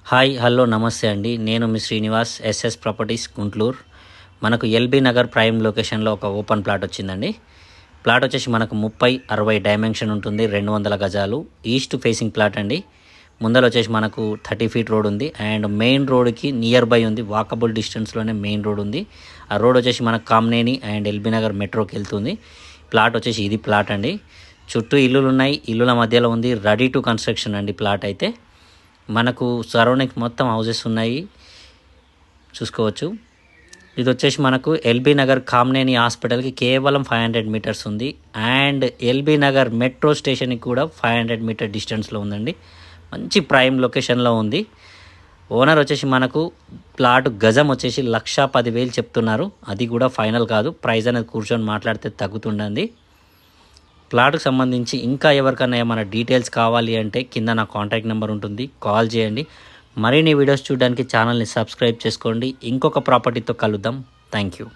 Hi hello నమస్తే అండి. నేను మీ శ్రీనివాస్, ఎస్ఎస్ ప్రాపర్టీస్ గుంట్లూరు. మనకు ఎల్బీ నగర్ ప్రైమ్ లొకేషన్లో ఒక ఓపెన్ ప్లాట్ వచ్చిందండి. ప్లాట్ వచ్చేసి మనకు 30-60 డైమెన్షన్ ఉంటుంది, 200 గజాలు. ఈస్ట్ ఫేసింగ్ ప్లాట్ అండి. ముందర వచ్చేసి మనకు 30 ఫీట్ రోడ్ ఉంది అండ్ మెయిన్ రోడ్కి నియర్ బై ఉంది, వాకబుల్ డిస్టెన్స్లోనే మెయిన్ రోడ్ ఉంది. ఆ రోడ్ వచ్చేసి మనకు కామ్నేని అండ్ ఎల్బీ నగర్ మెట్రోకి వెళ్తుంది. ప్లాట్ వచ్చేసి ఇది ప్లాట్ అండి. చుట్టూ ఇల్లులు ఉన్నాయి, ఇల్లుల మధ్యలో ఉంది, రెడీ టు కన్స్ట్రక్షన్ అండి. ప్లాట్ అయితే మనకు సరౌండింగ్స్ మొత్తం హౌసెస్ ఉన్నాయి, చూసుకోవచ్చు. ఇది వచ్చేసి మనకు ఎల్బీ నగర్ కామ్నేని హాస్పిటల్కి కేవలం 500 మీటర్స్ ఉంది అండ్ ఎల్బీ నగర్ మెట్రో స్టేషన్కి కూడా 500 మీటర్ డిస్టెన్స్లో ఉందండి. మంచి ప్రైమ్ లొకేషన్లో ఉంది. ఓనర్ వచ్చేసి మనకు ప్లాట్ గజం వచ్చేసి 1,10,000 చెప్తున్నారు. అది కూడా ఫైనల్ కాదు, ప్రైస్ అనేది కూర్చొని మాట్లాడితే తగ్గుతుండండి. ప్లాట్కు సంబంధించి ఇంకా ఎవరికైనా ఏమైనా డీటెయిల్స్ కావాలి అంటే కింద నా కాంటాక్ట్ నెంబర్ ఉంటుంది, కాల్ చేయండి. మరిన్ని వీడియోస్ చూడడానికి ఛానల్ని సబ్స్క్రైబ్ చేసుకోండి. ఇంకొక ప్రాపర్టీతో కలుద్దాం. Thank you.